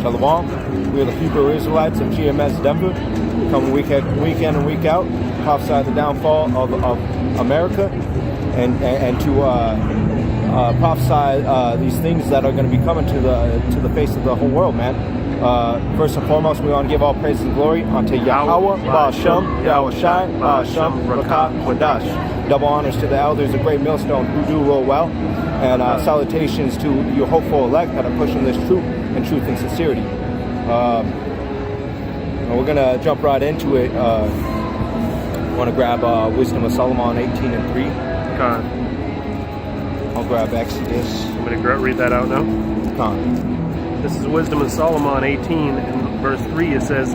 Shalom. We are the Hebrew Israelites of GMS Denver. We come week in and week out, prophesy the downfall of America, and to prophesy these things that are going to be coming to the face of the whole world, man. First and foremost, we want to give all praise and glory unto Yahweh, Ba'Shem, Yahweh Shai, Ba'Shem, Rakah, Kodash. Double honors to the elders of Great Millstone who do rule well, and salutations to your hopeful elect that are pushing this truth and sincerity. We're going to jump right into it. I want to grab Wisdom of Solomon 18 and 3. I'll grab Exodus. I'm going to read that out now. This is Wisdom of Solomon 18 and verse 3. It says,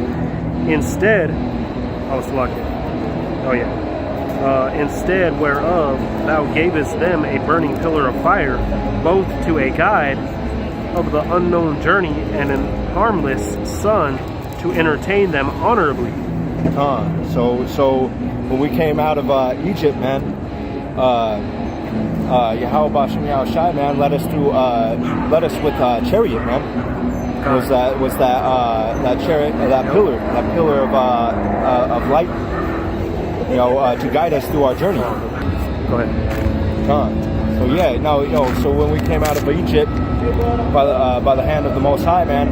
instead whereof thou gavest them a burning pillar of fire, both to a guide of the unknown journey and an harmless son to entertain them honorably. So when we came out of Egypt, man, Yahweh Ba'Shem Yahweh Shai, man, led us with Chariot, man. Was that Chariot, that pillar of light, to guide us through our journey. Go ahead. So when we came out of Egypt by the hand of the Most High, man,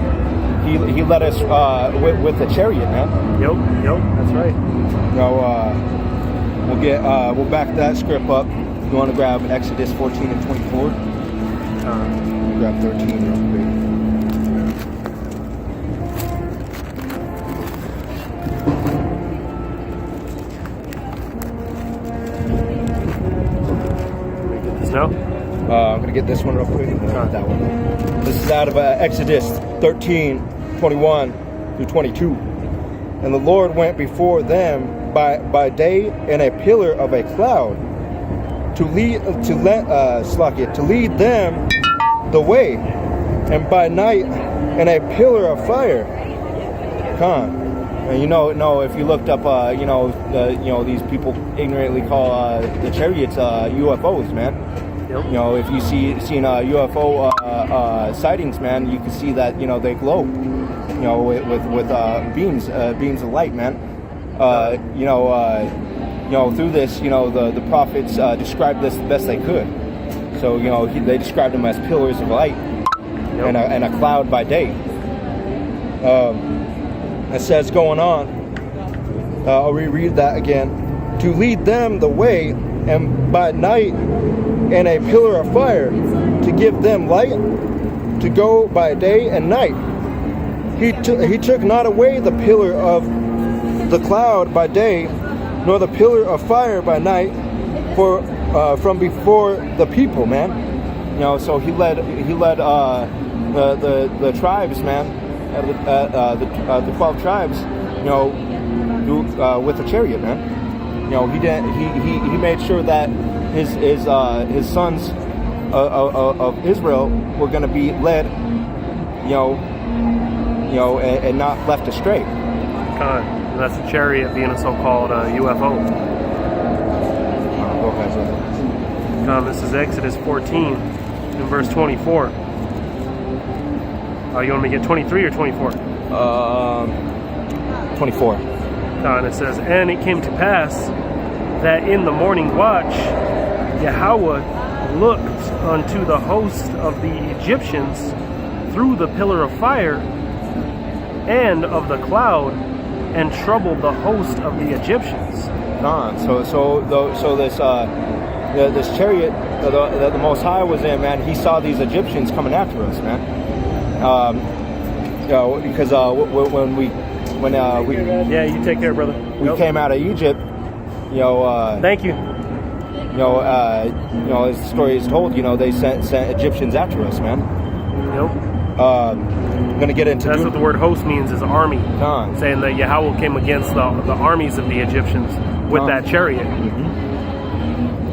he led us with the Chariot, man. Yep, that's right. We'll back that script up. You want to grab Exodus 14 and 24? Grab 13 real quick. I'm going to get this one real quick. That one. This is out of Exodus 13, 21 through 22. And the Lord went before them by day in a pillar of a cloud to lead them the way, and by night in a pillar of fire. And if you looked up, these people ignorantly call the chariots UFOs, man. Yep. If you seen UFO sightings, man, you can see that they glow, with beams of light, man. Through this, the prophets described this the best they could. So they described them as pillars of light, yep, and a cloud by day. It says going on. I'll reread that again. To lead them the way, and by night in a pillar of fire, to give them light, to go by day and night. He took not away the pillar of the cloud by day, nor the pillar of fire by night, from before the people, man. So he led the tribes, man, the 12 tribes, with the chariot, man. He made sure that his sons of Israel were going to be led, and not left astray. That's a chariot being a so-called UFO. This is Exodus 14 and verse 24. You want me to get 23 or 24? 24. And it says, and it came to pass that in the morning watch Yahweh looked unto the host of the Egyptians through the pillar of fire and of the cloud, and troubled the host of the Egyptians. So this chariot that the Most High was in, man, he saw these Egyptians coming after us, man. Because when you take care, brother. We came out of Egypt, Thank you. As the story is told, they sent Egyptians after us, man. Yep. I'm gonna get into. That's what the word host means, is army. Saying that Yahweh came against the armies of the Egyptians with that chariot.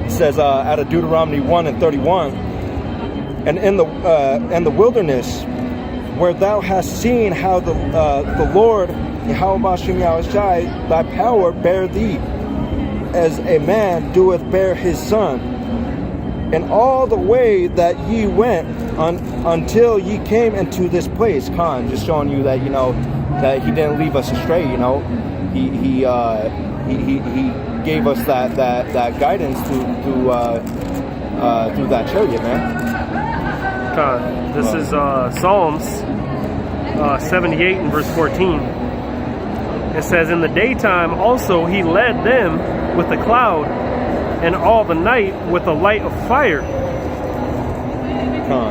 It says out of Deuteronomy 1 and 31, and in the wilderness, where thou hast seen how the Lord Yahweh Ba'Shem Yahweh Shai, thy power bare thee, as a man doeth bear his son, in all the way that ye went until ye came into this place. Khan, just showing you that, you know, that he didn't leave us astray, you know. He gave us that guidance through that chariot, man. Khan, this is Psalms 78 and verse 14. It says, in the daytime also he led them with the cloud, and all the night with a light of fire.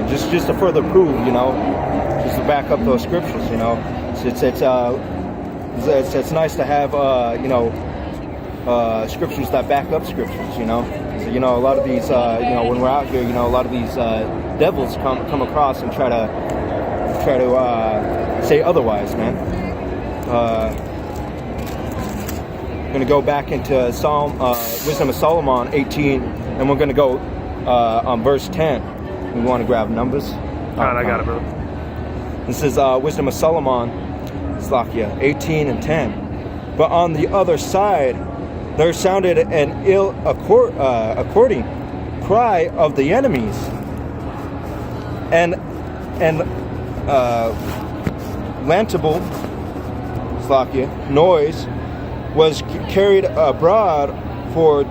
Just to further prove, you know, just to back up those scriptures, you know. It's nice to have you know, scriptures that back up scriptures, you know. So, you know, a lot of these you know, when we're out here, you know, a lot of these devils come across and try to say otherwise, man. I'm going to go back into Wisdom of Solomon 18, and we're going to go on verse 10. We want to grab numbers. All right, I got it, bro. This is Wisdom of Solomon, Slakia, 18 and 10. But on the other side, there sounded an ill-according cry of the enemies, and lamentable, Slakia, noise was carried abroad for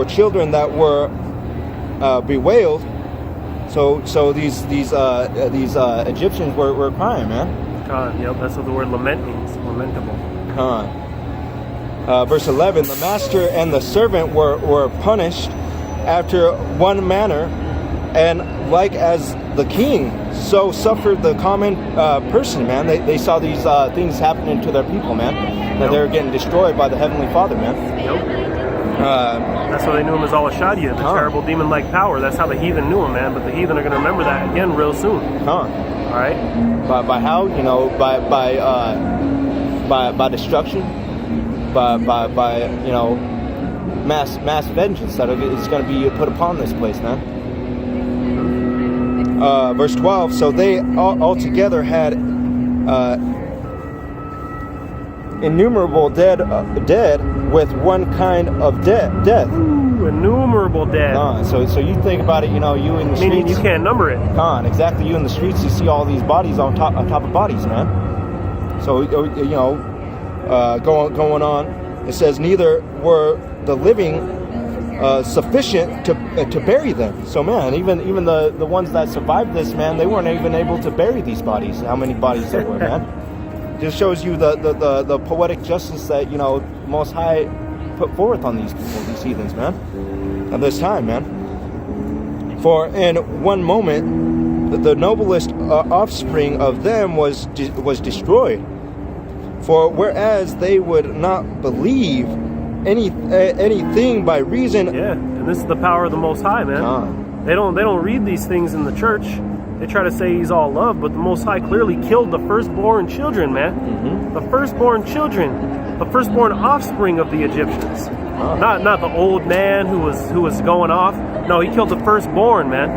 children that were bewailed. So these Egyptians were crying, man. Khan, yep, that's what the word lament means. Lamentable. Khan. Verse 11: the master and the servant were punished after one manner, and like as the king, so suffered the common person, man. They saw these things happening to their people, man. That they were getting destroyed by the Heavenly Father, man. Yep. That's why they knew him as Al-Ashadiya, the terrible demon-like power. That's how the heathen knew him, man. But the heathen are going to remember that again real soon. All right. By how, you know, by destruction, by you know, mass vengeance that is going to be put upon this place, man. Verse 12. So they altogether had innumerable dead with one kind of death. Ooh, innumerable dead. So you think about it, you know, you in the streets. Meaning you can't number it. Exactly. You in the streets, you see all these bodies on top of bodies, man. So you know, going on, it says neither were the living sufficient to bury them. So man, even the ones that survived this, man, they weren't even able to bury these bodies. How many bodies there were, man? Just shows you the poetic justice that, you know, Most High put forth on these people, these heathens, man, at this time, man. For in one moment, the noblest offspring of them was destroyed. For whereas they would not believe anything by reason. Yeah, and this is the power of the Most High, man. They don't read these things in the church. They try to say he's all love, but the Most High clearly killed the firstborn children, man. Mm-hmm. The firstborn children, the firstborn offspring of the Egyptians. Not the old man who was going off. No, he killed the firstborn, man.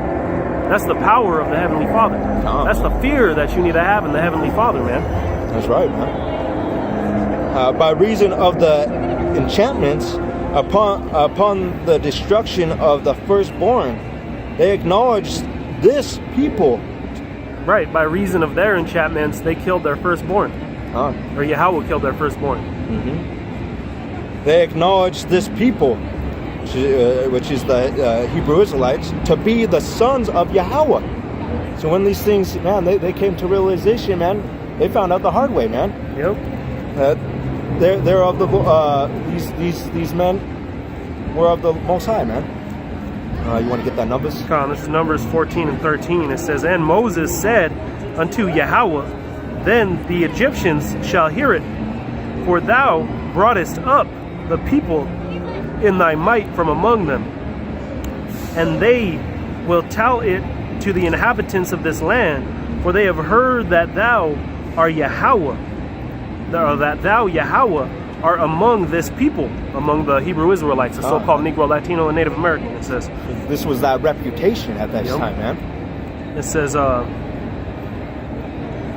That's the power of the Heavenly Father. That's the fear that you need to have in the Heavenly Father, man. That's right, man. By reason of the enchantments upon the destruction of the firstborn, they acknowledged this people. Right, by reason of their enchantments, they killed their firstborn. Or Yahweh killed their firstborn. Mm-hmm. They acknowledged this people, which is the Hebrew Israelites, to be the sons of Yahweh. So when these things, man, they came to realization, man, they found out the hard way, man. Yep. They're of the these men were of the Most High, man. You want to get that numbers? This is Numbers 14 and 13. It says, and Moses said unto Yahweh, then the Egyptians shall hear it, for thou broughtest up the people in thy might from among them, and they will tell it to the inhabitants of this land, for they have heard that thou art Yahweh, that thou Yahweh are among this people, among the Hebrew Israelites, the so-called Negro, Latino, and Native American. It says this was that reputation at that time, man. It says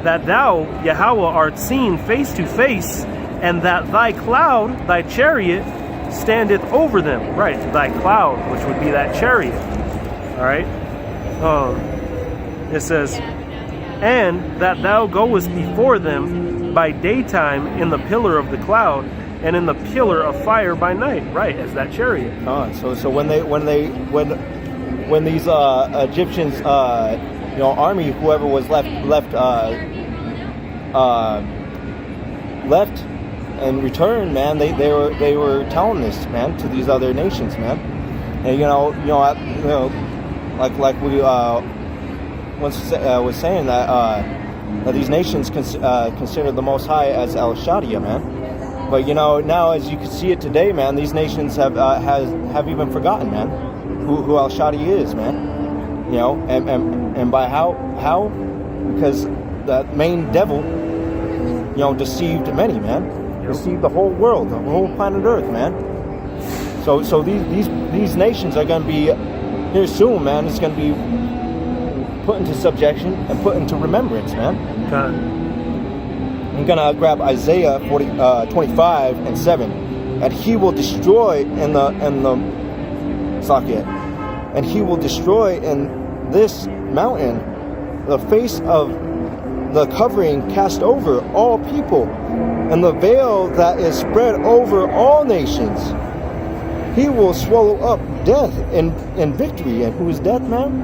that thou Yahweh art seen face to face, and that thy cloud, thy chariot, standeth over them. Right, thy cloud, which would be that chariot. All right. It says, and that thou goest before them by daytime in the pillar of the cloud, and in the pillar of fire by night. Right, as that chariot. So when these Egyptians, army, whoever was left and returned, man, they were telling this, man, to these other nations, man. And like we once was saying that these nations consider the Most High as El Shaddai, man. But now as you can see it today, man, these nations have even forgotten, man, who El Shaddai is, man. And by how? Because that main devil, deceived many, man. Deceived the whole world, the whole planet Earth, man. So these nations are going to be here soon, man. It's going to be put into subjection and put into remembrance, man. Okay. I'm going to grab Isaiah 25:7, and he will destroy in the Sakyat, and he will destroy in this mountain the face of the covering cast over all people, and the veil that is spread over all nations. He will swallow up death in victory. And who is death, man?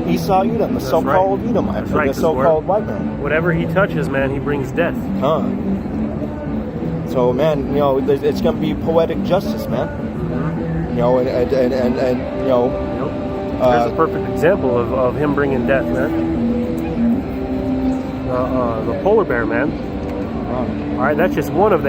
Esau Edom, the so-called Edomite, the so-called white man. Whatever he touches, man, he brings death. So, man, it's going to be poetic justice, man. There's a perfect example of him bringing death, man. The polar bear, man. All right, that's just one of them.